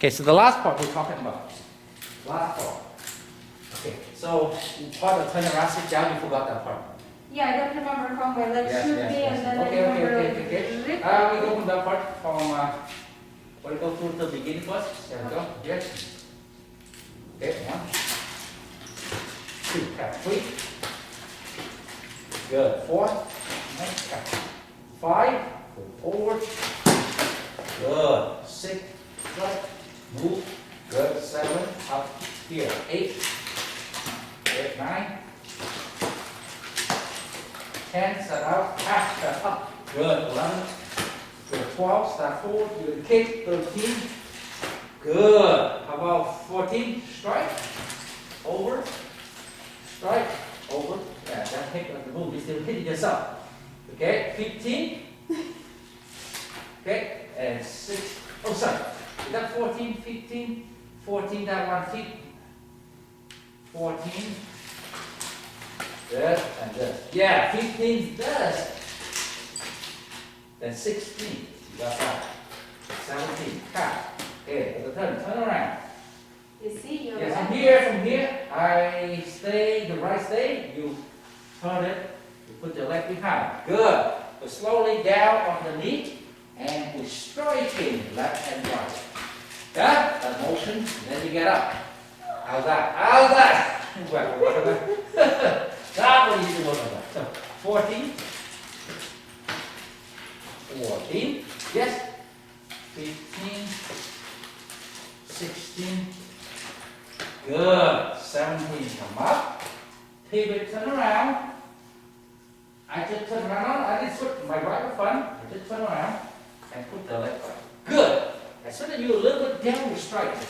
Okay, so the last part we're talking about. Last part. Okay, so part of turn around, sit down, you forgot that part. Yeah, I don't remember from my legs should be, and then Okay, I remember. okay. We go from that part from, we'll go through the beginning first. There we go. Yes. Okay, 1, 2, count 3. Good. 4, count 5, go forward. Good. 6, right, move. Good. 7, up here. 8, good. 9, 10, start out, start up. Good. 11, good. 12, start forward. Good. Kick. 13. Good. How about 14? Strike. Over. Strike. Over. Yeah, that hit like the move. You're still hitting yourself. Okay. 15. Okay. And 6. Oh, sorry. Is that 14? 15? 14, that one feet. 14. This and this. Yeah, 15 this. Then 16. You got that. 17. Cut. Okay, the turn around. You see, you're Yes, right. from here, I stay, the right stay, you turn it, you put your leg behind. Good. Go slowly down on the knee, and we striking left and right. Yeah, that motion, then you get up. How's that? How's that? Well, work on that. That one you need to work on that. So, 14. 14. Yes. 15. 16. Good. 17. Come up. Pivot, turn around. I just turn around. I didn't put my right foot. I just turn around and put the left foot. Good. As soon as you a little bit down, we strike it.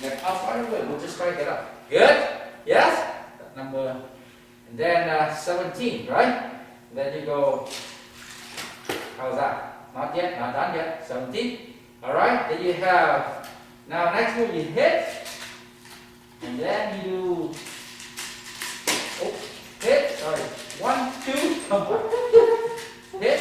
Then up right away, we'll just strike it up. Good? Yes? That number. And then 17, right? And then you go. How's that? Not yet, not done yet. 17. Alright? Then you have. Now next move you hit. And then you do. Oh, hit. Sorry. 1, 2, come back. Hit.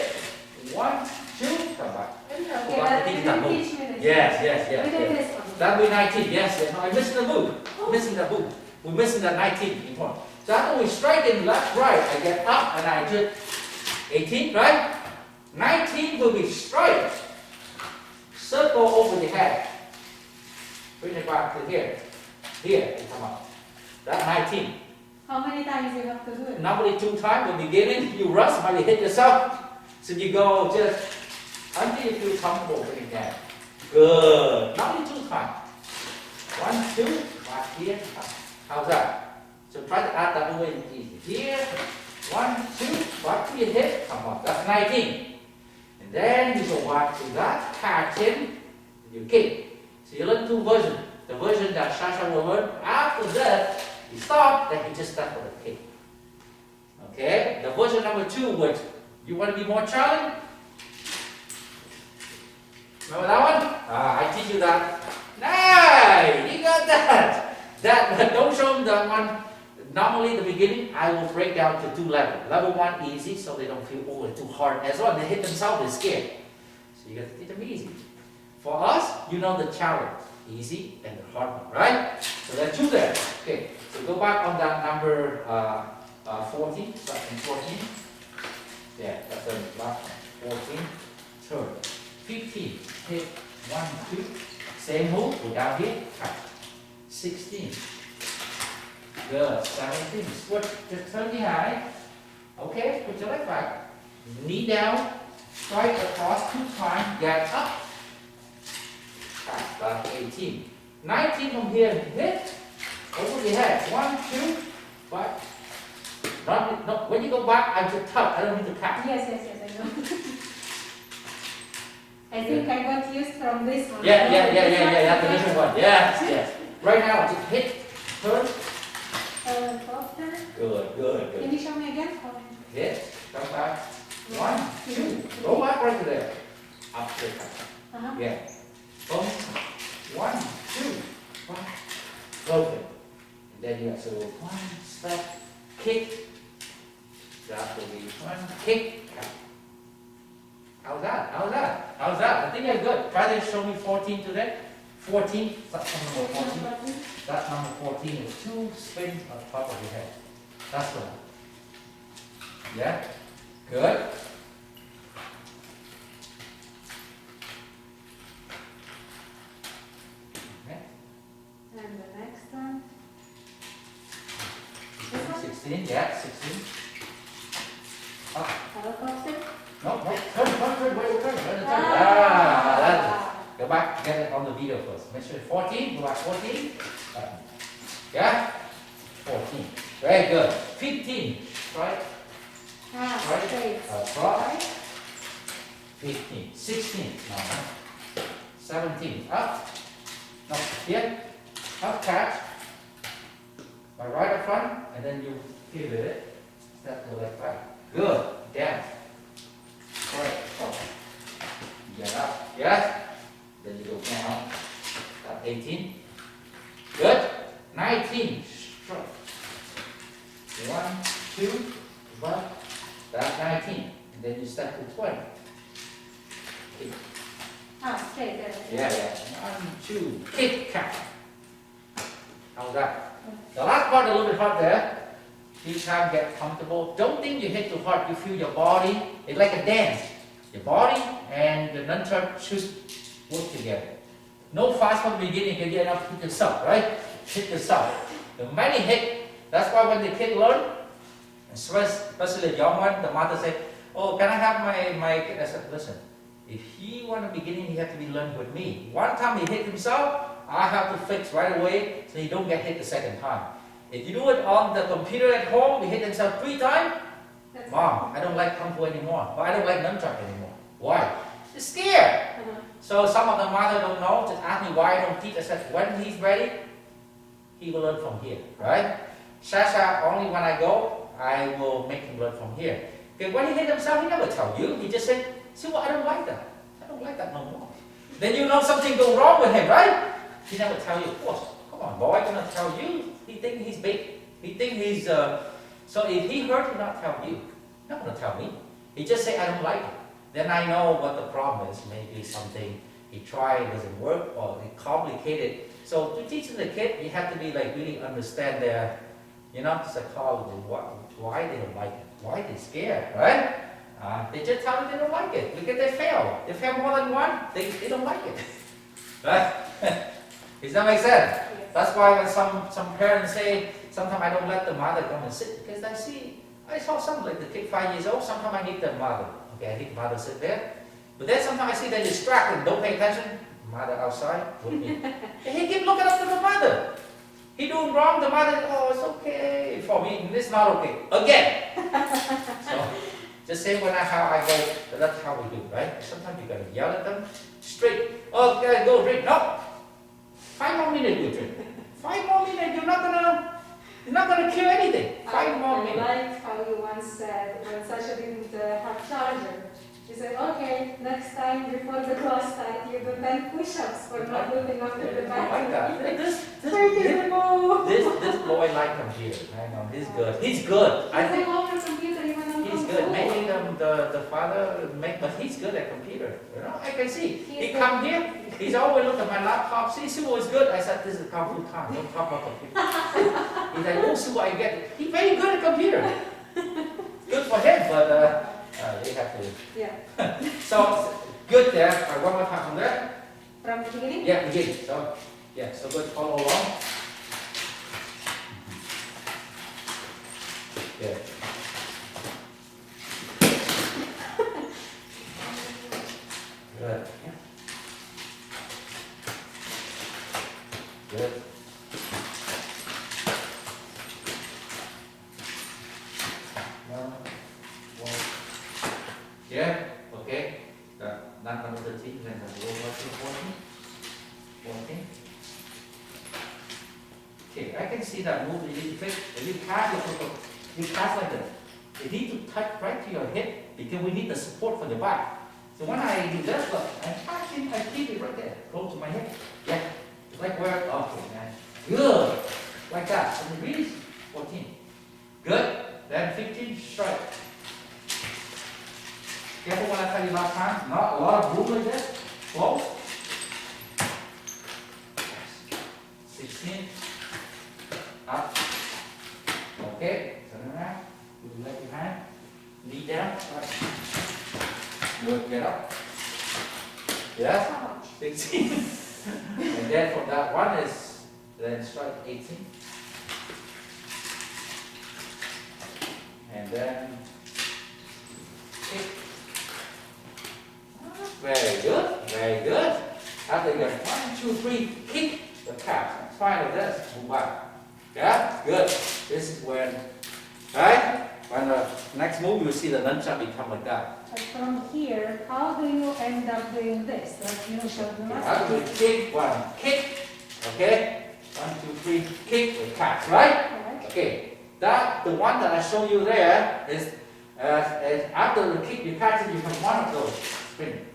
1, 2, come back. Okay, but you teach me this. Yes. That will be 19. Yes. No, I'm missing the move. Missing the move. We're missing the 19 in front. So after we strike in left, right, I get up and I just 18, right? 19 will be strike. Circle over the head. Bring it back to here. Here, you come up. That's 19. How many times you have to do it? Normally 2 times. In the beginning, you rush, maybe hit yourself. So you go just until you feel comfortable bring it down. Good. Normally 2 times. 1, 2, back here. How's that? So try to add that way easy. Here. 1, 2, back to your hip. Come on. That's 19. And then you go back to that. Catch in. You kick. So you learn 2 versions. The version that Sasha will learn. After that, you stop, then you just start with a kick. Okay? The version number 2, which you want to be more challenged? Remember that one? I teach you that. Nice! You got that! Don't show them that one. Normally, in the beginning, I will break down to 2 levels. Level 1, easy, so they don't feel too hard. As well, they hit themselves, they're scared. So you got to teach them easy. For us, you know the challenge. Easy and the hard one, right? So there are 2 there. Okay, so go back on that number 14. Start from 14. Yeah, that's the last one. 14. Turn. 15. Hit. 1, 2. Same move. Go down here. Cut. 16. Good. 17. Switch. Just turn behind. Okay. Put your leg back. Knee down. Strike across 2 times. Get up. Back 18. 19 from here. Hit. Over the head. 1, 2. Back. No, when you go back, I just touch. I don't need to tap. Yes, I know. I think I got used from this one. Yeah. That's the different one. Yes. Right now, I just hit. Turn. Good. Can you show me again? Hit. Come back. 1, 2. Go back right to there. Up to the Yeah. Boom. 1, 2. Open. And then you have to 1 step. Kick. That will be 1 kick. How's that? How's that? I think you're good. Try to show me 14 today. 14. That's number 14. That number 14 is 2 spins on top of your head. That's the one. Yeah? Good. Okay. And the next one. 16, yeah, 16. Up. Helicopter. No, turn, wait, turn. That's it. Go back, get it on the video first. Make sure 14, go back 14. Yeah? 14. Very good. 15, right? Right? Straight. Right? 15. 16. No. 17. Up. No, here. Up, catch. My right up front, and then you pivot it. Step to the left back. Good. Down. Right. Up. Get up. Yes? Then you go down. Up 18. Good. 19. Straight. 1, 2, 1. That's 19. And then you step to 20. Straight. Yeah. 1, 2. Kick, catch. How's that? The last part a little bit hard there. Each time get comfortable. Don't think you hit too hard. You feel your body. It's like a dance. Your body and the nunchuck should work together. No fast from the beginning. You can get enough to hit yourself, right? Hit yourself. The many hit. That's why when the kid learn, especially the young one, the mother say, "Oh, can I have my kid?" I said, "Listen, if he want the beginning, he have to be learned with me. One time he hit himself, I have to fix right away so he don't get hit the second time. If you do it on the computer at home, he hit himself 3 times. Mom, I don't like Kung Fu anymore. But I don't like Nunchuck anymore. Why? He's scared. So some of the mother don't know. Just ask me why I don't teach. I said, when he's ready, he will learn from here, right? Sasha, only when I go, I will make him learn from here. Because when he hit himself, he never tell you. He just say, see what, I don't like that. I don't like that no more. Then you know something go wrong with him, right? He never tell you, oh, come on, boy, I'm gonna tell you. He think he's big. He think he's, so if he hurt, he'll not tell you. He's not gonna tell me. He just say, I don't like it. Then I know what the problem is. Maybe something he tried, it doesn't work, or it's complicated. So to teach the kid, you have to be like really understand their, psychology, why they don't like it, why they're scared, right? They just tell you they don't like it because they fail. They fail more than one, they don't like it, right? Does that make sense? Yes. That's why when some parents say, sometimes I don't let the mother come and sit because I saw some like the kid 5 years old. Sometimes I need the mother. Okay, I need the mother sit there. But then sometimes I see they're distracted, don't pay attention. Mother outside with me. And he keep looking up to the mother. He doing wrong, the mother, oh, it's okay. For me, it's not okay. Again. So just say how I go, that's how we do, right? Sometimes you gotta yell at them. Straight. Okay, go drink. No. 5 more minutes you drink. 5 more minutes, you're not gonna kill anything. 5 more minutes. I like how you once said when Sasha didn't have charger. You said, okay, next time before the class start, you do 10 push-ups for not looking after the back. I like that. This boy like computer. I know, he's good. He's good. I think all over computer, even on he's good. Maybe the father but he's good at computer. I can see. He come here, he's always look at my laptop, see Sifu is good. I said, this is Kung Fu time, don't talk about computer. He's like, oh Sifu, I get it. He's very good at computer. Good for him, but you have to. Yeah. So good there. One more time from there. From the beginning? Yeah, beginning. So good. Follow along. Good. Good. Good. Yeah, okay. That number 13, then go over to 14. 14. Okay, I can see that move a little bit. If you pass like that. You need to touch right to your hip because we need the support for the back. So when I do that, look, I keep it right there, close to my hip. Yeah, like where, okay, man. Good, like that. And release, 14. Good, then 15, strike. Careful when I tell you last time, not a lot of movement there. Yes? How much? 16. And then from that one is, then strike 18. And then kick. Very good, very good. After you get 1, 2, 3, kick the calf. Fine with this, move back. Yeah, good. This is when, right? When the next move, you see the nunchuck become like that. But from here, how do you end up doing this? Like you showed the After master. you kick, one, kick, okay? 1, 2, 3, kick the calf, right? Right. Okay, that the one that I showed you there is after the kick you catch it, you have one of those spin.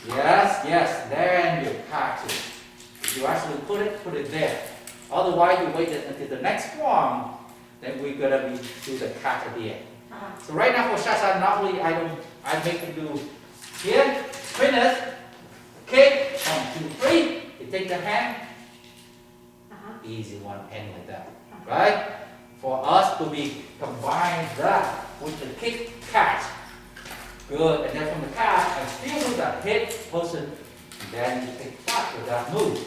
Yes, yes, then you catch it. If you actually put it there. Otherwise, you wait until the next one, then we're gonna do the catch at the end. So right now for Sasha, normally I make him do here, spin it, kick, 1, 2, 3. You take the hand. Easy one, end like that, right? For us to be combine that with the kick catch, good. And then from the catch, I still do that hit person, and then you take back with that move.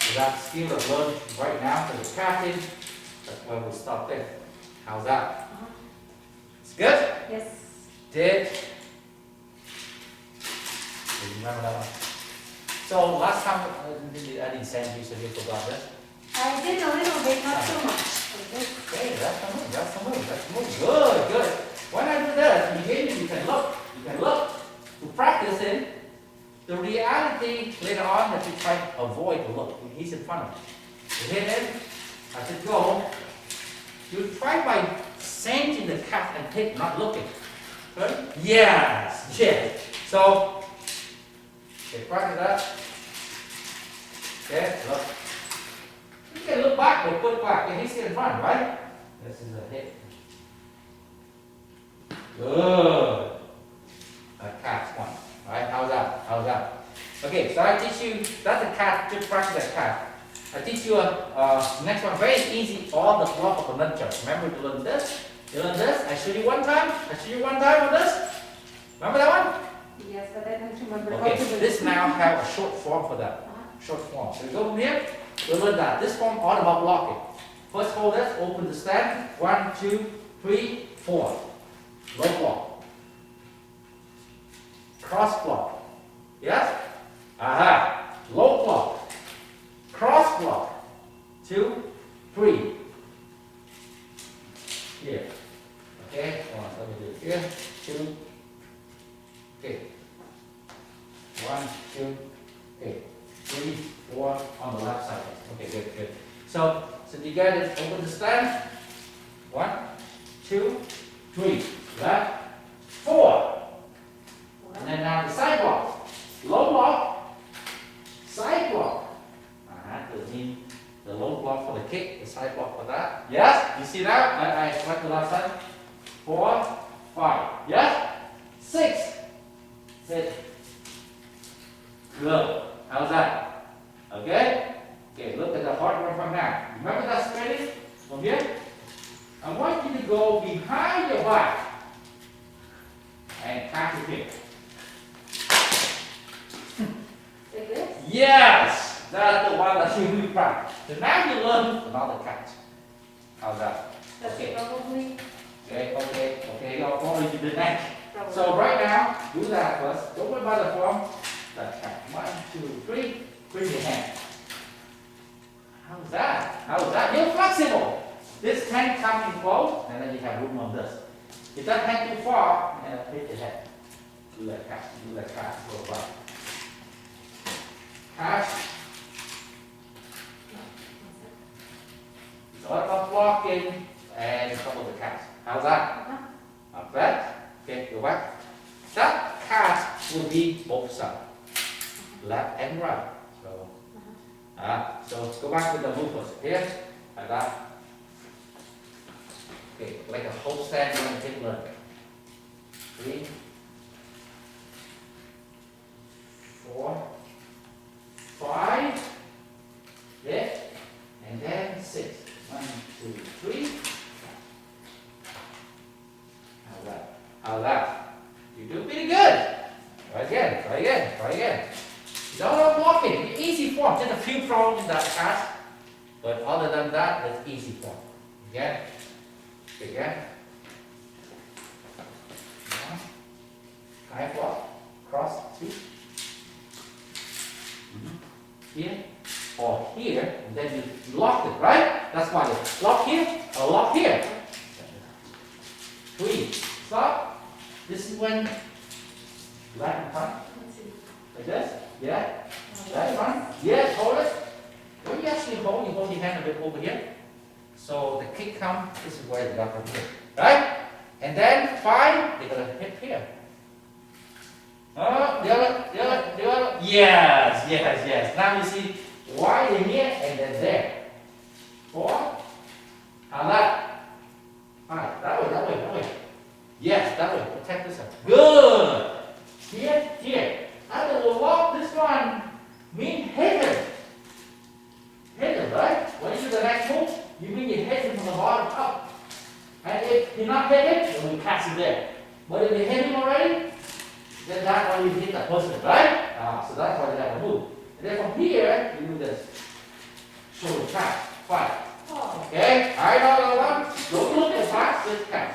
So that skill I've learned right now for the catching. That's where we stop there. How's that? It's good. Yes. Did you remember that one? So last time I didn't send you, so you forgot this. I did a little bit, not so much. Okay, that's the move, that's the move, that's the move. Good, good. When I do this, immediately you can look to practice it. The reality later on that you try to avoid the look. He's in front of you. You hit him, as it go. You try by changing the calf and hit, not looking. Good? Yes, yes. So, okay, practice that. Okay, look. You can look back, but put back. And he's still in front, right? This is a hit. Good. A catch one. Alright, how's that? How's that? Okay, so I teach you, that's a cat, just practice that cat. I teach you next one, very easy, all the block of the nunchuck. Remember to learn this? You learn this? I show you one time on this. Remember that one? Yes, but I don't remember how Okay, to do this it. now have a short form for that. Short form. So we go from here, we learn that. This form all about blocking. First hold this, open the stand. 1, 2, 3, 4. Low block. Cross block. Yes? Aha. Low block. Cross block. 2, 3. Here. Okay? Let me do it here. 2. Okay. 1, 2. Okay. 3, 4 on the left side. Okay, good, good. So you get it, open the stand. 1, 2, 3. Left. 4. And then now the side block. Low block. Side block. That means the low block for the kick, the side block for that. Yes? You see that? I went to the left side. 4, 5. Yes? 6. Sit. Good. How's that? Okay? Okay, look at the hard one from now. Remember that spinning from here? I want you to go behind your back and catch it here. Like this? Yes! That's the one that you really practice. So now you learn another catch. How's that? That's Okay. probably. Okay. I'll follow you to the neck. Probably. So right now, do that first. Don't worry about the form. That's count. 1, 2, 3. Bring your hand. How's that? How's that? You're flexible. This hand comes in close, and then you have room on this. If that hand too far, hit your head. Do that catch. Do that catch. Go back. Catch. It's all about blocking and a couple of the catch. How's that? Not bad. Okay, go back. That catch will be both sides, left and right. So go back with the movements here, like that. Okay, like a whole stand on the table. 3, 4, 5, yeah, and then 6. 1, 2, 3. How's that? How's that? You do pretty good. Right again. Try again. Try again. Don't block it. Easy form. Just a few throws in that cast. But other than that, it's easy form. Again. Again. High block. Cross. See? Here. Or here. And then you lock it, right? That's why you lock here or lock here. 3. Stop. This is when left and front. Like this? Yeah. Left front. Yes, hold it. When you actually hold, you hold your hand a bit over here. So the kick comes, this is where they got from here. Right? And then 5, they're going to hit here. The other. Yes, yes, yes. Now you see why they're here and then there. 4. How that? 5. That way. Yes, that way. Protect this up. Good. Here. I will lock this one. Mean hit it. Hit it, right? When you do the next move, you mean you hit him from the bottom up. And if you're not hit it, then you pass it there. But if you hit him already, then that's why you hit that person, right? So that's why you have to move. And then from here, you do this. Shoulder tap. 5. Okay? Alright, all. Don't look at the back, just catch.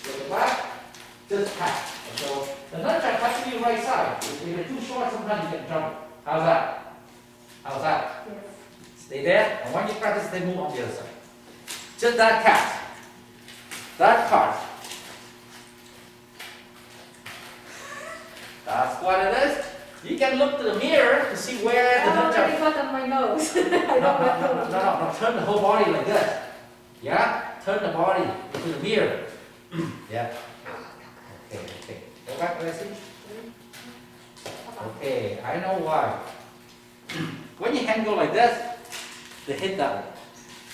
Look at the back, just catch. So the nunchuck has to be right side. If you're too short, sometimes you get in trouble. How's that? How's that? Yes. Stay there, and when you practice, then move on the other side. Just that catch. That part. That's what it is. You can look to the mirror to see where the I already nunchuck. got on my nose. No. Turn the whole body like this. Yeah? Turn the body to the mirror. Yeah. Okay. Go back, Leslie. Okay, I know why. When your hand go like this, the hit that way.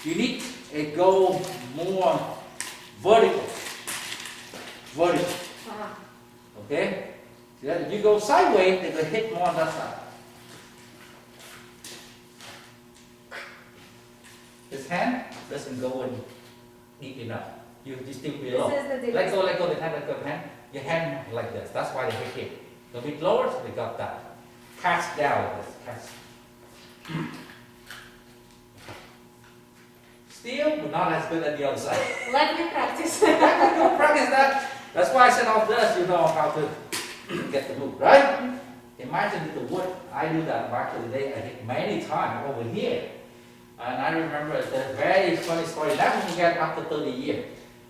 You need it go more vertical. Okay? See that? If you go sideways, it will hit more on that side. This hand doesn't go in deep enough. You still below. This is the difference. Let go the hand. Your hand like this. That's why they hit here. A bit lower, so they got that. Cast down like this. Cast. Still, but not as good as the other side. Let me practice. Go practice that. That's why I said all this, you know how to get the move, right? Imagine with the wood, I do that back in the day, I hit many times over here. And I remember the very funny story, never forget after 30 years.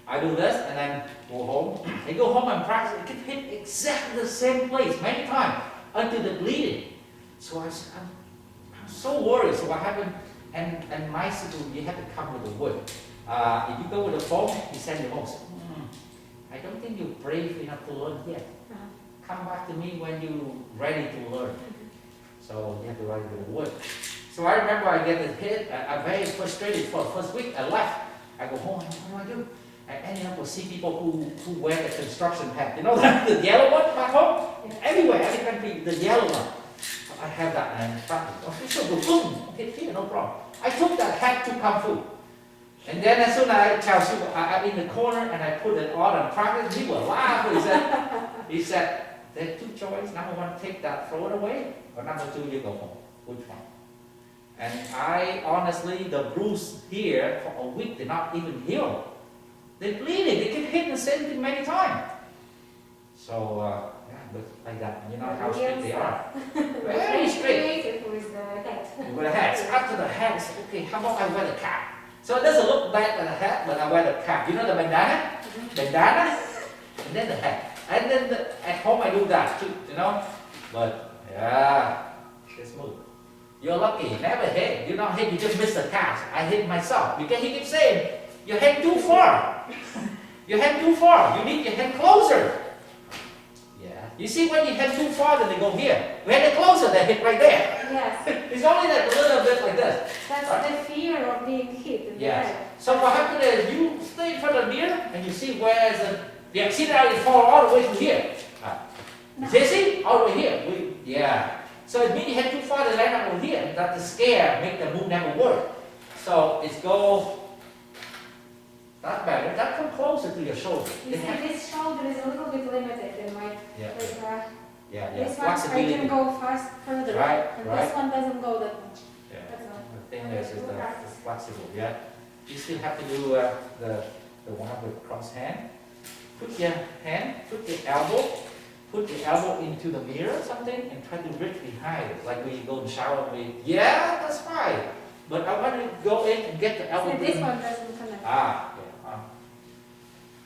I do this and then go home. I go home and practice, it can hit exactly the same place many times until the bleeding. So I said, I'm so worried. So what happened? And my school, you have to come with the wood. If you go with the foam, you send the most. I don't think you're brave enough to learn yet. Come back to me when you're ready to learn. So you have to write with the wood. So I remember I get the hit. I'm very frustrated for the first week. I left. I go home. What do I do? I ended up with see people who wear the construction hat. You know that the yellow one back home? Everywhere, every country, the yellow one. I have that and practice. Okay, so boom, okay, here, no problem. I took that hat to Kung Fu. And then as soon as I tell you, I'm in the corner and I put it on and practice, he will laugh. He said, there are 2 choices. Number 1, take that, throw it away. Or number 2, you go home. Which one? And I honestly, the bruise here for a week did not even heal. They bleeding. They keep hitting the same thing many times. So, but like that. You know how strict they are. Very strict. With the hat. With the hats. After the hats, okay, how about I wear the cap? So it doesn't look bad with the hat, but I wear the cap. You know the bandana? Bandana? And then the hat. And then at home I do that too, you know? But, yeah, just move. You're lucky. Never hit. You don't hit, you just miss the cast. I hit myself. Because he keeps saying, your hand too far. Your hand too far. You need your hand closer. Yeah. You see when you head too far, then they go here. When they're closer, they hit right there. Yes. It's only like a little bit like this. That's the fear of being hit in the Yes. head. So what happens is you stay in front of the mirror and you see where the see that it fall all the way to here. You see? All the way here. Yeah. So it means you head too far, they land up over here. And that's the scare, make the move never work. So it's go that better. That come closer to your shoulder. You see, this shoulder is a little bit limited in my, Yeah. Yeah, This one I flexibility. can go further. Right, And right. this one doesn't go that much. Yeah. That's all. The thing is it's flexible, yeah. You still have to do the one with cross hand. Put your elbow into the mirror or something and try to reach behind it. Like when you go in the shower, yeah, that's fine. But I want to go in and get the elbow. See, this one doesn't connect.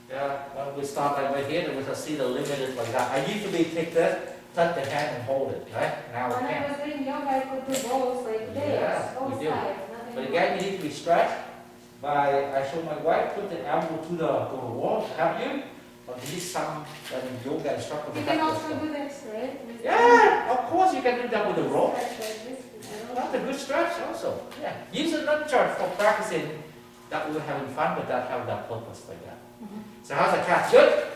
Yeah, when we start like right here, then we shall see the limit is like that. I usually take this, touch the hand and hold it, right? Now When we I can. was doing yoga, I could do both like this, Yeah, both we do. sides. Nothing But more. again, you need to be stretched by, I show my wife, put the elbow to the wall to help you. But this is some yoga instructor. You will can help also us. do this, right? With Yeah, of course you can do that with the rope. stretch like this, you know? That's a good stretch also. Yeah. Use a nunchuck for practicing that we were having fun with that, have that purpose like that. So how's the cat? Good?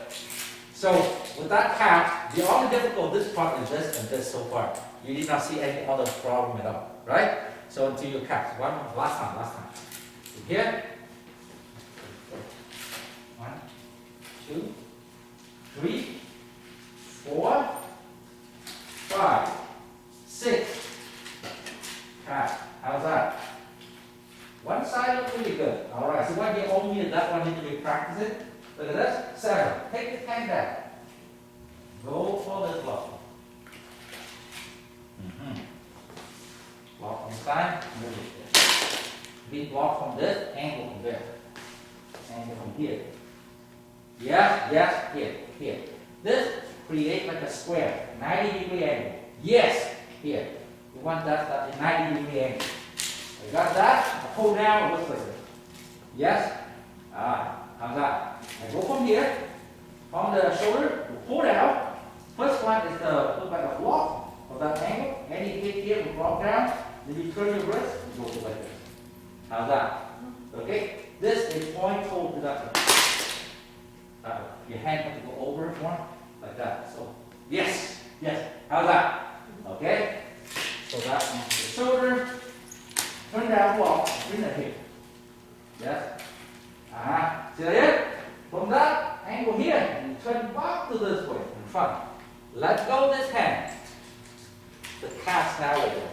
So with that cat, the only difficult this part is this and this so far. You did not see any other problem at all, right? So until you cat. Last time. Here. 1, 2, 3, 4, 5, 6. Cat. How's that? One side looks really good. Alright, so what you only that one need to be practicing. Look at this. 7. Take the hand down. Go for this block. Block on the side, move it there. We block from this, angle from there. Angle from here. Yes, here. This create like a square, 90-degree angle. Yes, here. You want that 90-degree angle. You got that? Pull down, it looks like this. Yes? How's that? I go from here, from the shoulder, pull down. First one is the look like a block of that angle. Any hit here, we block down. Then you turn your wrist, and go like this. How's that? Okay? This is point toward to that. Your hand has to go over one, like that. So, yes. How's that? Okay? So that on the shoulder. Turn down, block, bring that here. Yes? See that? From that angle here, you turn back to this way, in front. Let go this hand. The cast now like that.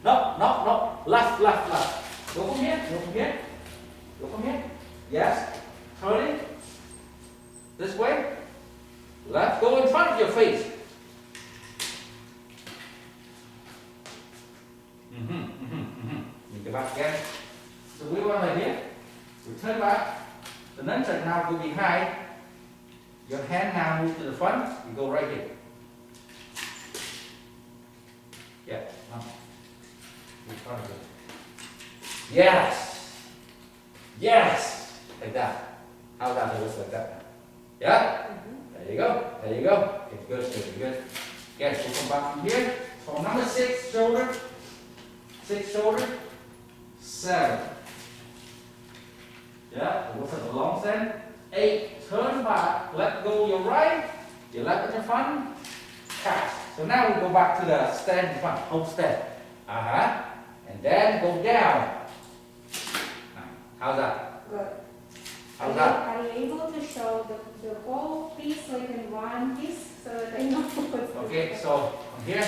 No. Left. Go from here. Yes. Turn it. This way. Left. Go in front of your face. You go back again. So we were like here. We turn back. The nunchuck now go behind. Your hand now moves to the front. You go right here. Yeah. In front of you. Yes. Like that. How that looks like that. Yeah? There you go. It's good. Yes, we'll come back from here. So number 6, shoulder. 6 shoulder. 7. Yeah, it looks like a long stand. 8, turn back, let go your right, your left at the front, catch. So now we go back to the stand in front, hold stand. And then go down. How's that? Good. How's that? Are you able to show the whole piece like in one piece so that I know what's Okay, so from here.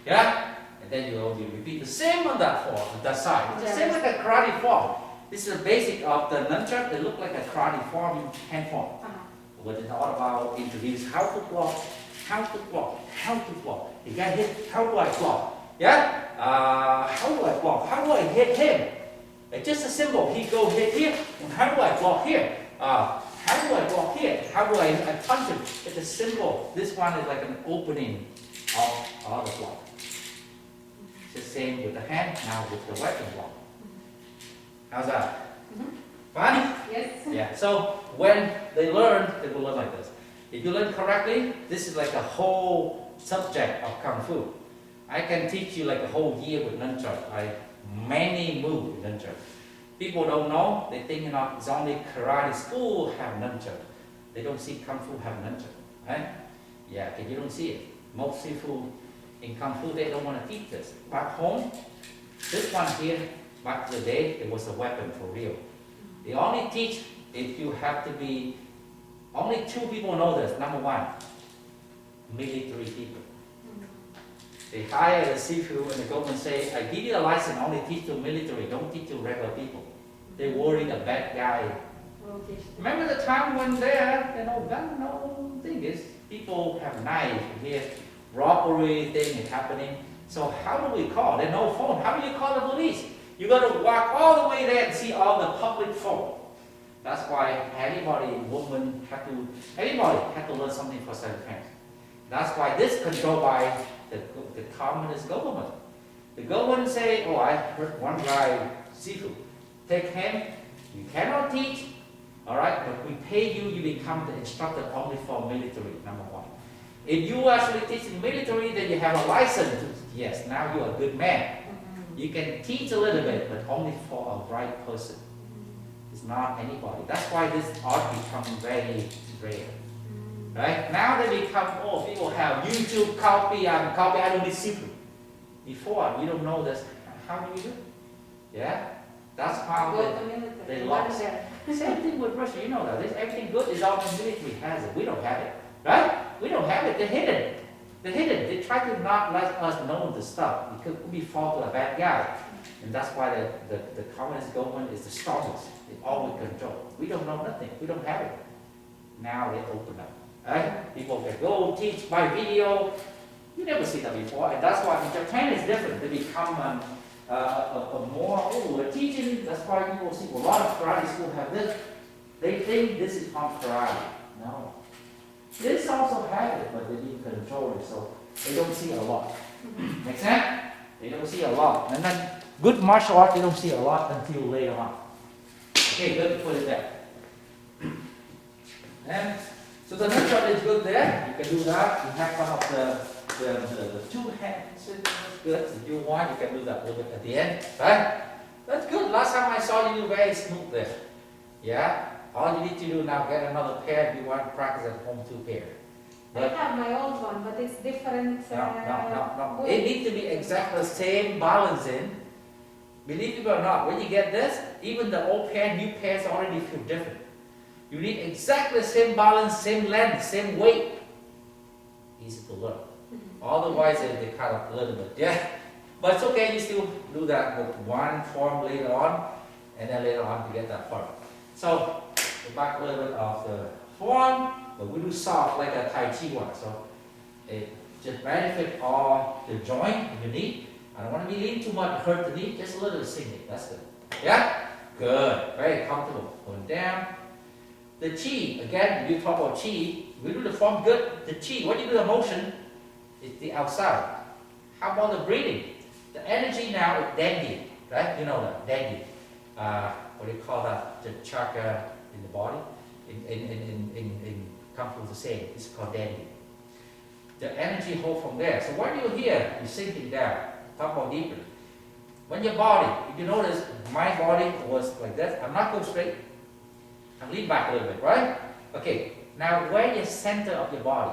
Yeah? And then you repeat the same on that form, on that side. It's the same like a karate form. This is the basic of the nunchuck. They look like a karate form, hand form. But it's all about introduce how to block. You get hit, how do I block? Yeah? How do I block? How do I hit him? It's just a symbol. He go hit here, and how do I block here? How do I block here? How do I punch him? It's a symbol. This one is like an opening of the block. It's the same with the hand, now with the weapon block. How's that? Fun? Yes. Yeah. So when they learn, they will learn like this. If you learn correctly, this is like a whole subject of Kung Fu. I can teach you like a whole year with nunchuck. Many moves with nunchuck. People don't know. They think it's only karate school have nunchuck. They don't see Kung Fu have nunchuck, right? Yeah, because you don't see it. Most people in Kung Fu they don't want to teach this. Back home, this one here Back in the day, it was a weapon for real. They only teach if you have to be, only two people know this. Number one, military people. They hire a Shifu and the government say, I give you a license, only teach to military, don't teach to regular people. They worry the bad guy. Okay. Remember the time when there no gun, no thing is, people have knives here, robbery thing is happening. So how do we call? There's no phone. How do you call the police? You got to walk all the way there and see all the public phone. That's why anybody, woman, anybody had to learn something for self-defense. That's why this controlled by the communist government. The government say, oh, I heard one guy, Shifu, take him, you cannot teach, all right, but we pay you, you become the instructor only for military, number one. If you actually teach in military, then you have a license. Yes, now you're a good man. You can teach a little bit, but only for a right person. It's not anybody. That's why this art becomes very rare. Right? Now they become, oh, people have YouTube copy, I don't need Shifu. Before, you don't know this. How do you do? Yeah? That's how they lost. Same thing with Russia, you know that. Everything good is all the military has it. We don't have it. Right? We don't have it. They're hidden. They're hidden. They try to not let us know the stuff. It could be fall to a bad guy. And that's why the communist government is the strongest. They always control. We don't know nothing. We don't have it. Now they open up. Right? People can go teach by video. You never see that before. And that's why in Japan is different. They become a more, we're teaching. That's why you will see a lot of karate schools have this. They think this is from karate. No. This also have it, but they didn't control it, so they don't see a lot. Make sense? They don't see a lot. And then good martial art, they don't see a lot until later on. Okay, good, put it there. And so the nunchaku is good there. You can do that. You have one of the two hands. Good. If you want, you can do that a little bit at the end. Right? That's good. Last time I saw you very smooth there. Yeah? All you need to do now, get another pair if you want to practice at home, 2 pairs. I have my old one, but it's different. No. It needs to be exactly the same balancing. Believe it or not, when you get this, even the old pair, new pairs already feel different. You need exactly the same balance, same length, same weight. Easy to learn. Otherwise, they cut up a little bit. Yeah, but it's okay. You still do that with one form later on, and then later on to get that form. So go back a little bit of the form, but we do soft like a Tai Chi one. So it just benefit all the joint you need. I don't want to be lean too much, hurt the knee. Just a little sinking. That's good. Yeah, good. Very comfortable. Going down. The chi again. You talk about chi. We do the form good. The chi. When you do the motion, it's the outside. How about the breathing? The energy now is dandy, right? You know that dandy. What do you call that? The chakra in the body. In Kung Fu the same. It's called dandy. The energy hold from there. So when you're here, you're sinking down. Talk about deeper. When your body, if you notice, my body was like this. I'm not going straight. I'm lean back a little bit, right? Okay. Now where is center of your body?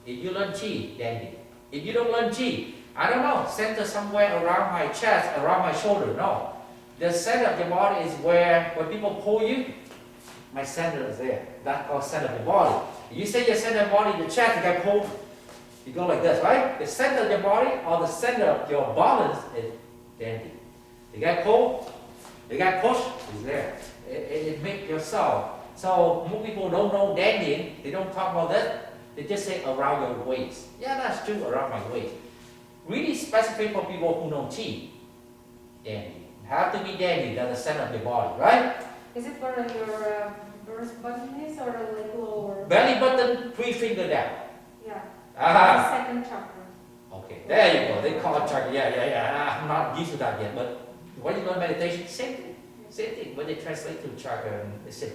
If you learn chi, dandy. If you don't learn chi, I don't know, center somewhere around my chest, around my shoulder. No. The center of your body is where, when people pull you, my center is there. That's called center of your body. If you say your center of your body, the chest, you get pulled, you go like this, right? The center of your body or the center of your balance is dandy. You get pulled, you get pushed, it's there. It makes yourself. So most people don't know dandy, they don't talk about that. They just say around your waist. Yeah, that's true, around my waist. Really specific for people who know chi. Dandy. Have to be dandy, that's the center of your body, right? Is it where your first button is or like lower? Belly button, 3 finger down. Yeah. Ah. The second chakra. Okay, there you go. They call it chakra. Yeah. I'm not used to that yet, but when you learn meditation, same thing. Same thing. When they translate to chakra, they say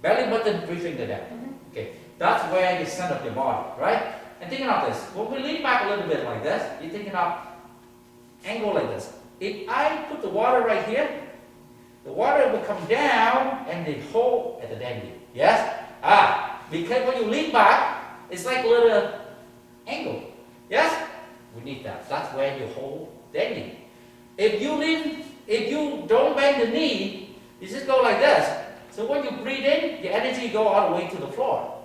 belly button, 3 finger down. Okay, that's where you center of your body, right? And thinking of this, when we lean back a little bit like this, you're thinking of angle like this. If I put the water right here, the water will come down and they hold at the dandy. Yes? Because when you lean back, it's like a little angle. Yes? We need that. That's where you hold dandy. If you lean if you don't bend the knee, you just go like this. So when you breathe in, your energy go all the way to the floor,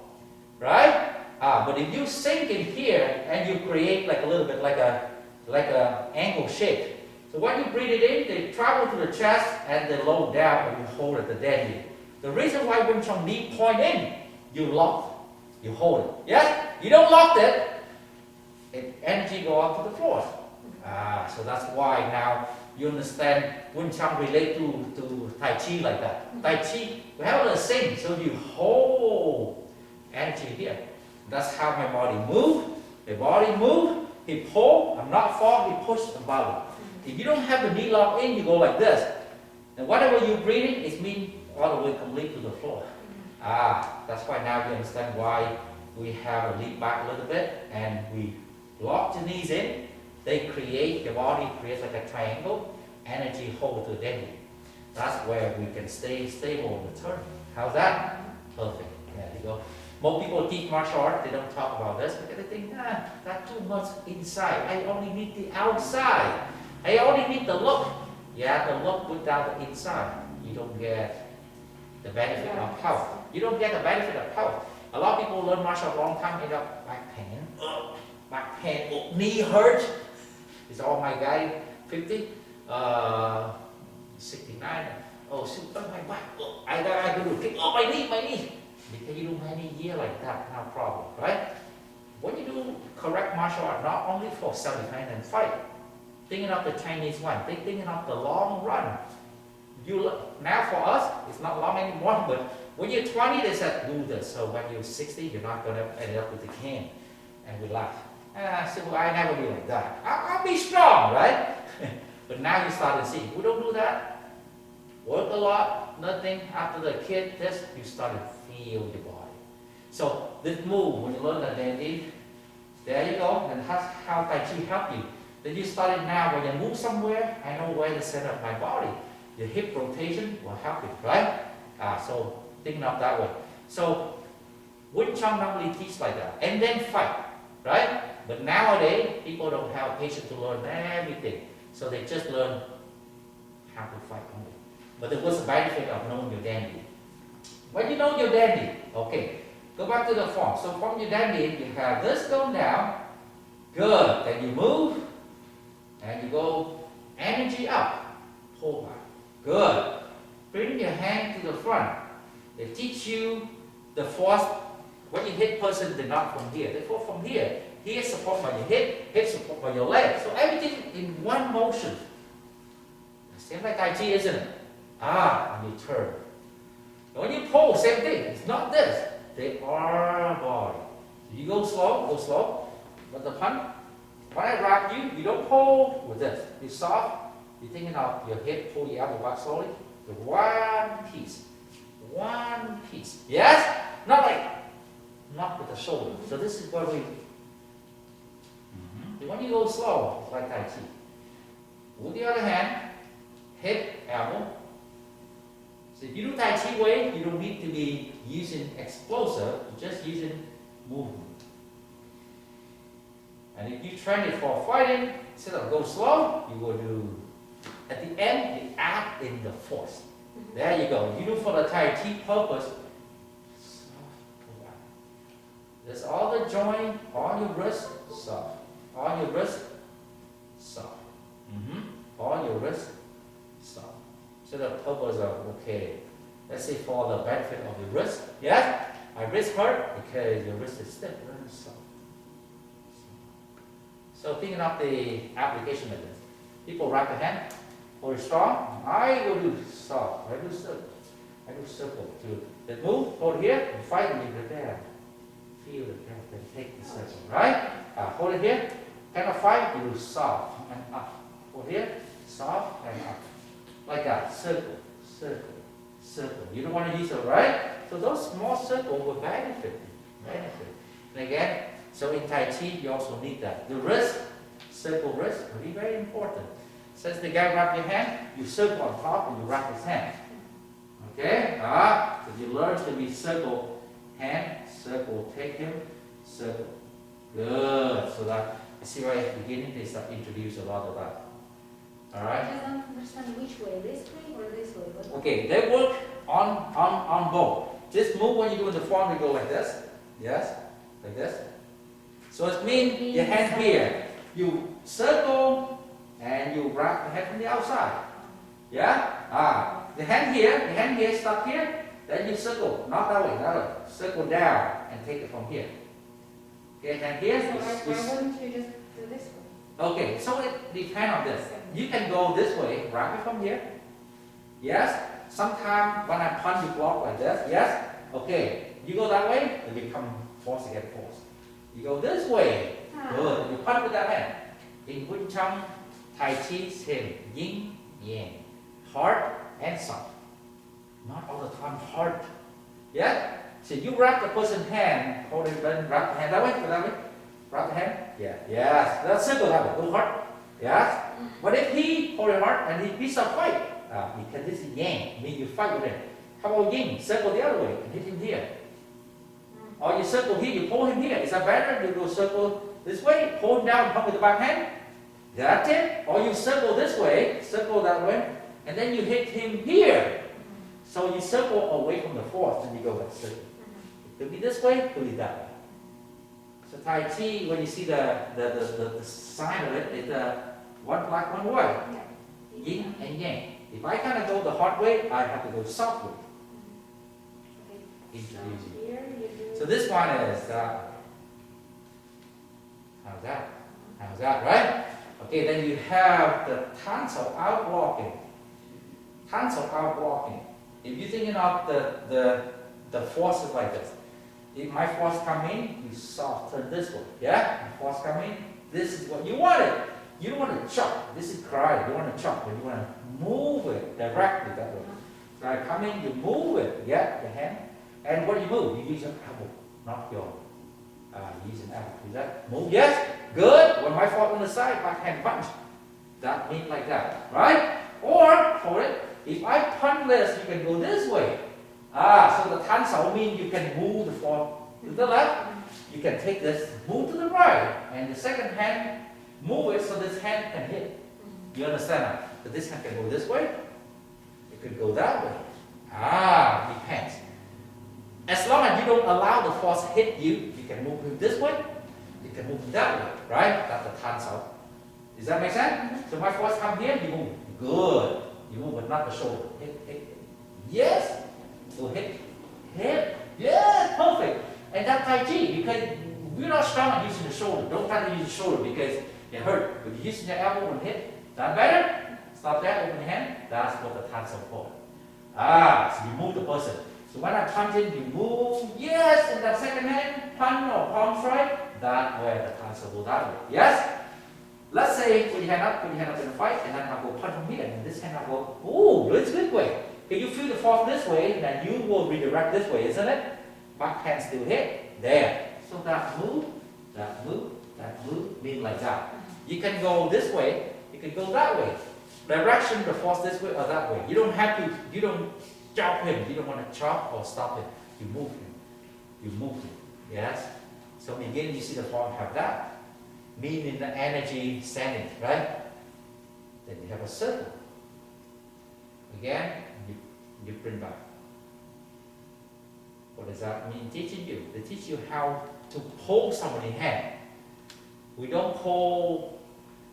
right? But if you sink in here and you create like a little bit like a angle shape. So when you breathe it in, they travel to the chest and they lower down and you hold at the dandy. The reason why when your knee point in, you lock, you hold it. Yes? You don't lock it, energy go up to the floor. So that's why now you understand Wing Chun relate to Tai Chi like that. Tai Chi, we have a sing, so you hold energy here. That's how my body move. The body move, he pull, I'm not fall, he push the body. If you don't have the knee lock in, you go like this. And whatever you're breathing, it means all the way complete to the floor. That's why now you understand why we have a lean back a little bit and we lock the knees in. They create, the body creates like a triangle, energy hold to the dengue. That's where we can stay stable in the turn. How's that? Perfect. There you go. Most people teach martial art, they don't talk about this because they think, that's too much inside. I only need the outside. I only need the look. Yeah, the look without the inside. You don't get the benefit of health. You don't get the benefit of health. A lot of people learn martial art a long time, end up back pain, knee hurt. It's all my guy, 50, 69. Oh, shoot, my back. I got to do, my knee. Because you do many years like that, no problem, right? When you do correct martial art, not only for self-defense and fight, thinking of the Chinese one, thinking of the long run. Now for us, it's not long anymore, but when you're 20, they said, do this. So when you're 60, you're not going to end up with the cane. And we laugh. So I never be like that. I'll be strong, right? But now you start to see, we don't do that. Work a lot, nothing. After the kid, this, you start to feel your body. So this move, when you learn that dandy, there you go. And that's how Tai Chi help you. Then you start it now, when you move somewhere, I know where to set up my body. Your hip rotation will help you, right? So think of that way. So Wing Chun normally teach like that, and then fight, right? But nowadays, people don't have patience to learn everything. So they just learn how to fight only. But there was a benefit of knowing your dandy. When you know your dandy, okay, go back to the form. So from your dandy, you have this going down, good. Then you move, and you go energy up, pull back, good. Bring your hand to the front. They teach you the force. When you hit person, they're not from here. They fall from here. Here support by your hip support by your leg. So everything in one motion. Same like Tai Chi, isn't it? And you turn. When you pull, same thing. It's not this. They are body. So you go slow. But the punch, when I wrap you, you don't pull with this. You soft. You're thinking of your hip, pull you out the back slowly. The one piece. One piece. Yes? Not with the shoulder. So this is where we. When you go slow, it's like Tai Chi. With the other hand, hip, elbow. So if you do Tai Chi way, you don't need to be using explosive, you're just using movement. And if you train it for fighting, instead of go slow, you will do, at the end, you add in the force. There you go. You do for the Tai Chi purpose, soft pull back. There's all the joint, on your wrist, soft. On your wrist, soft. On your wrist, soft. So the purpose of, okay, let's say for the benefit of your wrist, yes, my wrist hurt because your wrist is stiff, soft. So thinking of the application of this, people wrap their hand, hold it strong, I will do soft, I do circle too. Then move, hold here, and fight, and you go there. Feel the breath, then take the circle, right? Hold it here, kind of fight, you do soft and up. Hold here, soft and up. Like that, circle. You don't want to use it, right? So those small circles will benefit. And again, so in Tai Chi, you also need that. The wrist, circle wrist, will be very important. Since the guy wrap your hand, you circle on top and you wrap his hand. Okay? So you learn to be circle hand, circle, take him, circle. Good. So that, you see right at the beginning, they start introduce a lot of that. All right. I just don't understand which way, this way or this way. What? Okay, they work on both. This move when you do in the form, you go like this. Yes, like this. So it means your hand here. You circle and you wrap the hand from the outside. Yeah? The hand here, stop here. Then you circle, not that way, that way. Circle down and take it from here. Okay, hand here. So why wouldn't you just do this way? Okay, so it depends on this. You can go this way, wrap it from here. Yes. Sometimes when I punch, you block like this. Yes. Okay. You go that way, it become force against force. You go this way. Good. You punch with that hand. In Wing Chun, Tai Chi, same. Yin, yang. Hard and soft. Not all the time hard. Yeah? So you wrap the person's hand, hold it, then wrap the hand that way, go that way. Wrap the hand. Yeah. Yes. That's simple that way. Go hard. Yes. But if he hold it hard and he start fight, because this is yang, means you fight with him. How about yin? Circle the other way and hit him here. Or you circle here, you pull him here. Is that better? You go circle this way, pull him down, come with the back hand. That's it. Or you circle this way, circle that way, and then you hit him here. So you circle away from the force, and you go like circle. It could be this way, it could be that way. So Tai Chi, when you see the sign of it, it's one black, one white. Yin and yang. If I kind of go the hard way, I have to go soft way. Easy. So this one is, how's that? How's that, right? Okay, then you have the cancel out blocking. Cancel out blocking. If you're thinking of the forces like this, if my force come in, you soft turn this way. Yeah? My force come in, this is what you wanted. You don't want to chop. This is karate. You want to chop, but you want to move it directly that way. So I come in, you move it. Yeah, the hand. And what do you move? You use your elbow, not your. You use an elbow. Is that move? Yes. Good. When my foot on the side, my hand punch. That means like that, right? Or hold it. If I punch this, you can go this way. So the cancel means you can move the form to the left. You can take this, move to the right, and the second hand. Move it so this hand can hit. You understand that? But this hand can go this way. It could go that way. Depends. As long as you don't allow the force hit you, you can move him this way. You can move him that way, right? That's the cancel. Does that make sense? So my force come here, you move. Good. You move, but not the shoulder. Hit. Yes. So hit. Yeah, perfect. And that's Tai Chi because we're not strong at using the shoulder. Don't try to use the shoulder because it hurt. But using your elbow and hit, that better? Stop that, open your hand. That's what the cancel for. So you move the person. So when I punch in, you move, yes, and that second hand, punch or palm strike, that where the cancel go that way. Yes? Let's say put your hand up in the fight, and then I'll go punch from here, and this hand I'll go, it's this way. Can you feel the force this way, then you will redirect this way, isn't it? Back hand still hit, there. So that move, mean like that. You can go this way, you can go that way. Direction, the force this way or that way. You don't have to, you don't chop him, you don't want to chop or stop him. You move him. Yes? So again, you see the form have that. Meaning the energy standing, right? Then you have a circle. Again, you bring back. What does that mean? Teaching you. They teach you how to hold somebody's hand. We don't hold,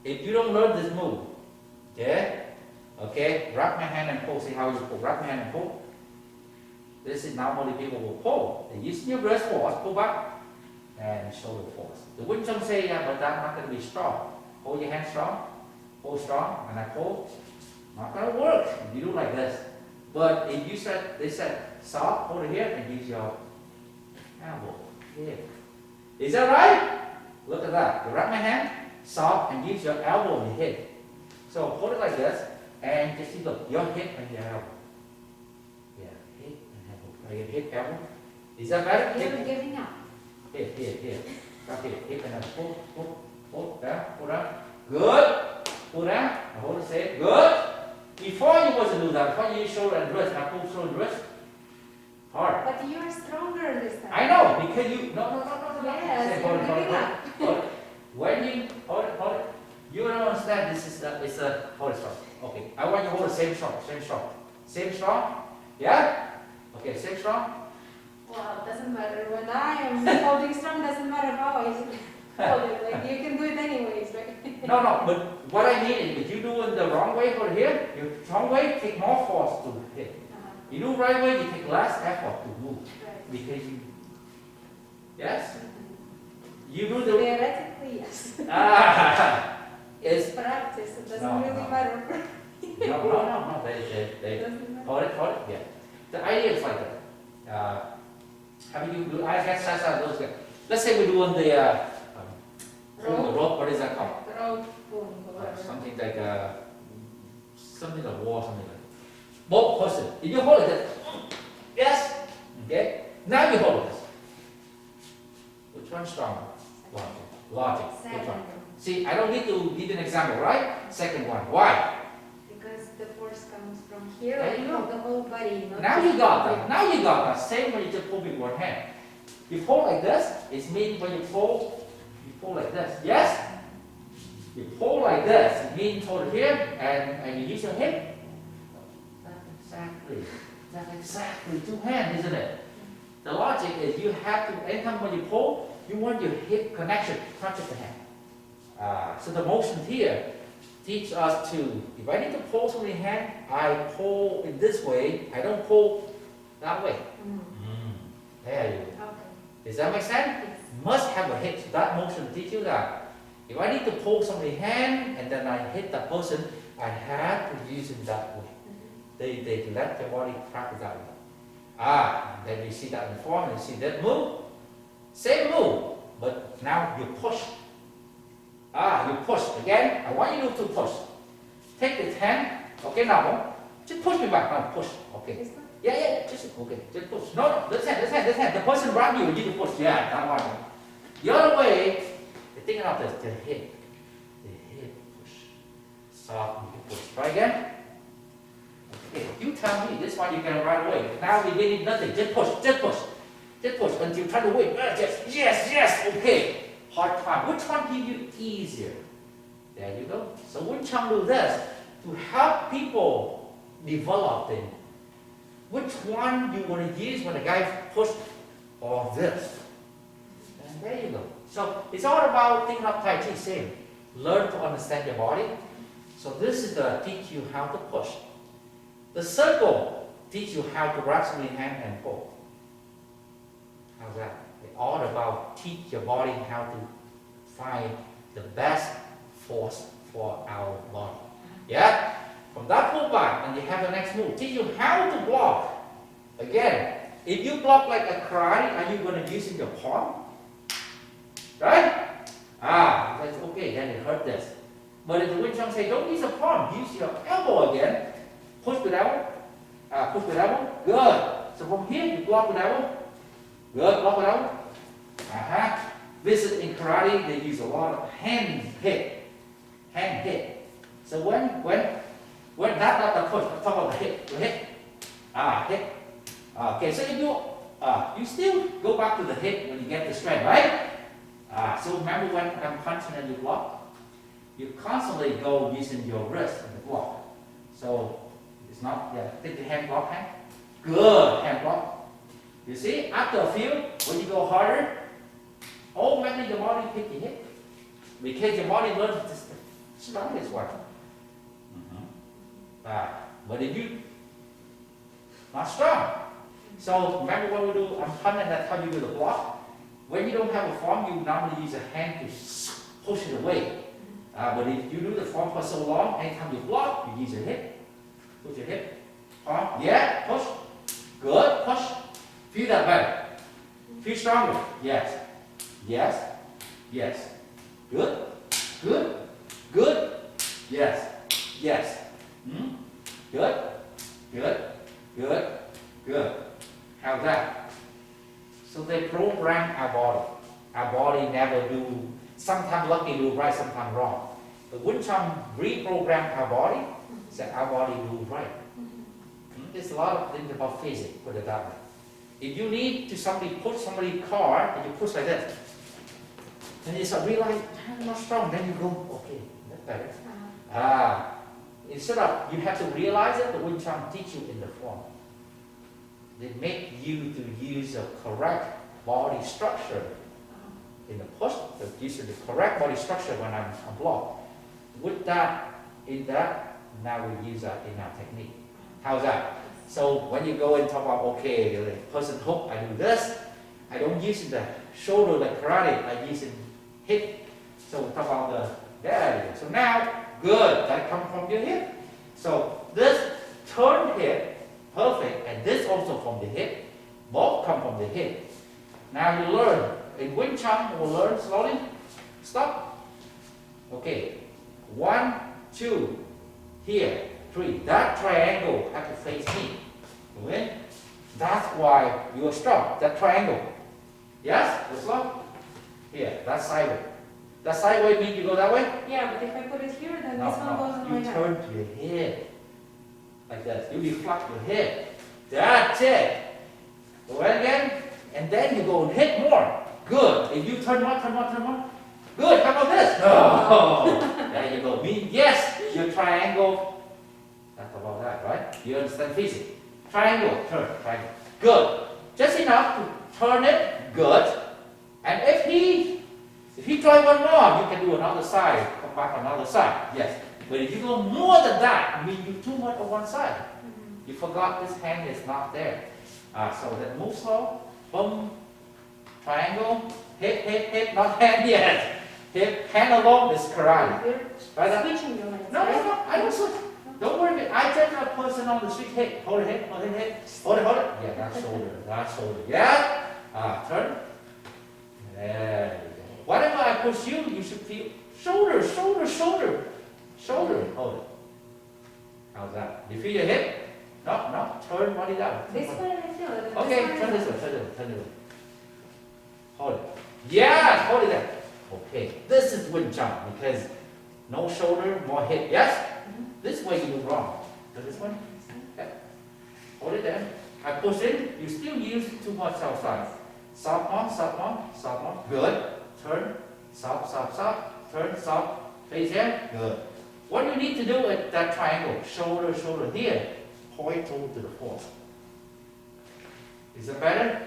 if you don't learn this move, okay, wrap my hand and pull, see how you pull, wrap my hand and pull. This is normally people will pull. They use your wrist force, pull back, and shoulder force. The Wing Chun say, but that's not going to be strong. Hold your hand strong, hold strong, and I pull. Not going to work if you do like this. But if you said, they said, soft, hold it here, and use your elbow here. Is that right? Look at that. You wrap my hand, soft, and use your elbow and your head. So hold it like this, and just see, look, your head and your elbow. Yeah, head and elbow. Your head, elbow. Is that better? You're giving up. Here. Right here. Hip and elbow. Hold down. Good. Pull down. Now hold it, say good. Before you wasn't do that. Before you use shoulder and wrist. Now pull shoulder and wrist. Hard. But you're stronger this time. I know, because you, no. Yes, Say, you're giving up. hold it. When you, hold it. You don't understand. This is it's a hold it strong. Okay. I want you to hold the same strong, same strong. Yeah. Okay. Same strong. Wow, doesn't matter. When I am holding strong, doesn't matter how I hold it. Like you can do it anyways, right? No, no. But what I mean is, if you do it the wrong way over here, you wrong way take more force to hit. You do right way, you take less effort to move Right. because you. Yes. You do the. Theoretically, yes. It's Practice. It doesn't No, really no. matter. no. It They doesn't matter. hold it. Yeah. The idea is like that. How do you? I guess Sasha those guys. Let's say we're doing the rope. What is that called? Rope, boom, whatever. Something like something like war, something like. Both person. If you hold it, yes. Okay. Now you hold this. Which one's stronger? Logic. Which one? Second. See, I don't need to give you an example, right? Second one. Why? Because the force comes from here, There you and go. the whole body. Not Now just you got the that. Now you got that. Same when you just pull with one hand. You pull like this. It means when you pull like this. Yes? You pull like this. It means toward here, and you use your hip. That's exactly two hands, isn't it? The logic is you have to, anytime when you pull, you want your hip connection, not just the hand. So the motion here teach us to, if I need to pull somebody's hand, I pull in this way, I don't pull that way. There you go. Okay. Does that make sense? Yes. Must have a hit. So that motion teach you that. If I need to pull somebody's hand and then I hit that person, I have to use it that way. They let their body practice that way. Then you see that in form, you see that move. Same move, but now you push. You push. Again, I want you to push. Take this hand. Okay, now, just push me back. Now push. Okay. This one? Yeah, just push. No, this hand. The person around you need to push. Yeah, that one. The other way, you're thinking of the hip. The hip push. Soft, you push. Try again. Okay, you tell me, this one you can right away. Now we did nothing, just push until you try to win. Yes, okay. Hard time. Which one give you easier? There you go. So Wing Chun do this to help people develop things. Which one you want to use when a guy push or this? And there you go. So it's all about thinking of Tai Chi, same. Learn to understand your body. So this is the teach you how to push. The circle teach you how to grab somebody's hand and pull. How's that? It's all about teach your body how to find the best force for our body. Yeah? From that pull back, and you have the next move. Teach you how to block. Again, if you block like a karate, are you going to use in your palm? Right? That's okay, then it hurt this. But if the Wing Chun say, don't use a palm, use your elbow again. Push with elbow. Push with elbow. Good. So from here, you block with elbow. Good. Block with elbow. Visit in karate, they use a lot of hand hit. Hand hit. So when not the push, I'm talking about the hit. The hit. Hit. Okay, so if you still go back to the hit when you get the strength, right? So remember when I'm punching and you block? You constantly go using your wrist and the block. So it's not, take the hand block hand. Good, hand block. You see, after a few, when you go harder, automatically your body pick your hip. Because your body learns the strongest one. But if you not strong. So remember what we do, I'm punching, that's how you do the block. When you don't have a form, you normally use a hand to push it away. But if you do the form for so long, anytime you block, you use your hip. Push your hip. Palm. Yeah, push. Good, push. Feel that better. Feel stronger. Yes. Good. Yes. Good. How's that? So they program our body. Our body never do, sometimes lucky do right, sometimes wrong. But Wing Chun reprogram our body, so our body do right. There's a lot of things about physics, put it that way. If you need to push somebody's car, and you push like this, and you start realize, I'm not strong, then you go, okay, better. Instead of you have to realize it, the Wing Chun teach you in the form. They make you to use the correct body structure in the posture. Using the correct body structure when I'm blocked. With that, in that, now we use that in our technique. How's that? So when you go and talk about, okay, the person hook, I do this. I don't use the shoulder like karate. I use it hip. So we talk about the, there you go. So now, good, that comes from your hip. So this turn hip, perfect, and this also from the hip. Both come from the hip. Now you learn. In Wing Chun, we'll learn slowly. Stop. Okay. 1, 2, here, 3. That triangle has to face me. Okay? That's why you are strong. That triangle. Yes? Go slow. Here, that's sideways. That sideways means you go that way? Yeah, but if I put it here, then this one goes on my You head. turn to your head. Like this. You reflect your head. That's it. Go ahead again. And then you go and hit more. Good. If you turn more, turn more, turn more. Good. How about this? Oh. There you go. Mean yes, your triangle. That's about that, right? You understand physics. Triangle, turn, triangle. Good. Just enough to turn it. Good. And if he try one more, you can do another side. Come back another side. Yes. But if you go more than that, mean you too much on one side. You forgot this hand is not there. So then move slow. Boom. Triangle. Hip, not hand yet. Hip, hand alone is karate. You're Right? switching your legs. No, I don't switch. Don't worry. I take a person on the street. Hey, hold it, hold it. Yeah, that shoulder. Yeah. Turn. There you go. Whatever I push you, you should feel shoulder. Hold it. How's that? You feel your hip? No. Turn body down. This one I feel it. Okay, turn this way. Hold it. Yeah, hold it there. Okay, this is Wing Chun because no shoulder, more hip. Yes? This way you do wrong. So this one? Okay. Hold it there. I push in, you still use too much outside. Soft on. Good. Turn. Soft. Turn, soft. Face here. Good. What you need to do with that triangle, shoulder here, point toe to the floor. Is that better?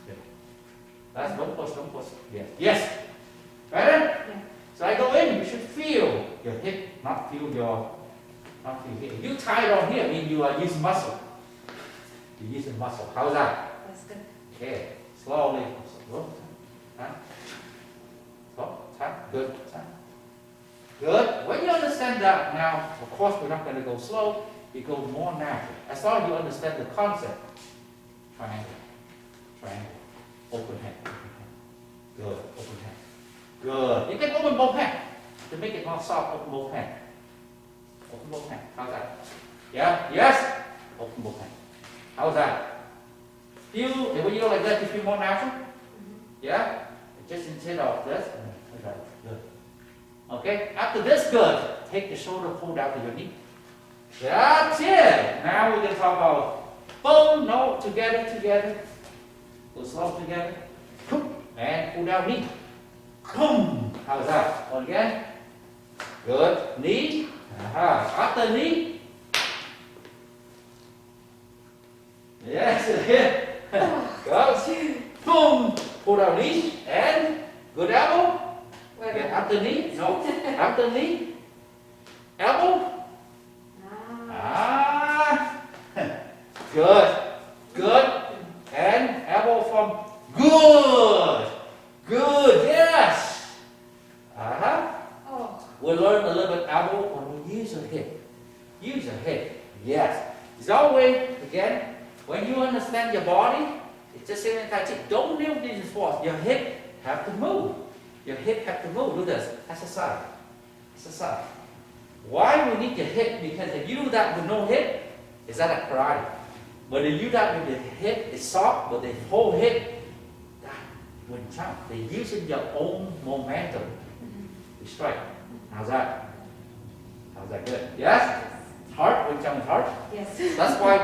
Okay. That's don't push. Yes. Better? Yeah. So I go in, you should feel your hip, not feel here. If you tie it on here, I mean you are using muscle. You're using muscle. How's that? That's good. Okay. Slowly. Slow. Good. Good. When you understand that, now, of course, we're not going to go slow. We go more natural. As long as you understand the concept. Triangle. Open hand. Good. Open hand. Good. You can open both hands. To make it more soft, open both hands. How's that? Yeah? Yes? Open both hands. How's that? When you go like that, you feel more natural? Yeah? Just instead of this. Okay. Good. Okay? After this, good. Take the shoulder, pull down to your knee. That's it. Now we can talk about boom, no, together. Go slow together. And pull down knee. Boom. How's that? One again. Good. Knee. After knee. Yes, again. Go. Boom. Pull down knee. And good elbow. Okay, after knee. No. After knee. Elbow. Good. And elbow from good. Yes. We'll learn a little bit elbow when we use your hip. Yes. It's always, again, when you understand your body, it's just same in Tai Chi. Don't live this force. Your hip have to move. Do this. Exercise. Why we need your hip? Because if you do that with no hip, it's not a karate. But if you do that with the hip, it's soft, but the whole hip, that Wing Chun. They're using your own momentum to strike. How's that? Good? Yes? Hard? Wing Chun is hard? Yes. That's why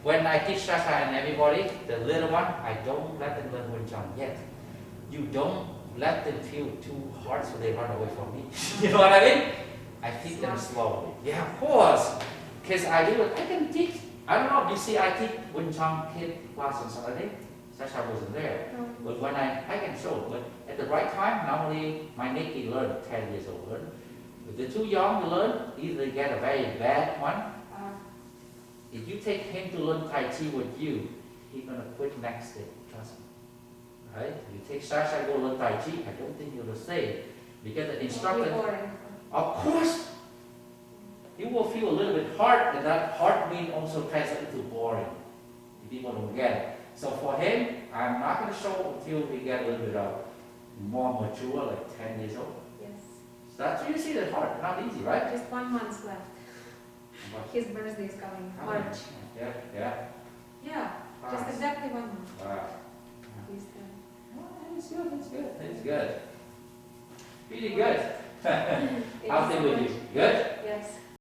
when I teach Sasha and everybody, the little one, I don't let them learn Wing Chun yet. You don't let them feel too hard so they run away from me. You know what I mean? I teach them slowly. Yeah, of course. Because I do it. I can teach. I don't know if you see, I teach Wing Chun kid class on Saturday. Sasha wasn't there. But when I can show. But at the right time, normally my Nikki learn 10 years old. Learn. If they're too young to learn, either they get a very bad one. If you take him to learn Tai Chi with you, he's gonna quit next day. Trust me. Right? If you take Sasha to go learn Tai Chi, I don't think he'll stay. Because the instructor, of course, you will feel a little bit hard, and that hard means also translates into boring. If people don't get it. So for him, I'm not going to show until we get a little bit of more mature, like 10 years old. Yes. So that's, you see, that's hard, not easy, right? Just 1 month left. His birthday is coming, March. Yeah, yeah. Yeah, just exactly 1 month. Wow. He's It's good, it's good, it's good. Really good. How's it with you? Good?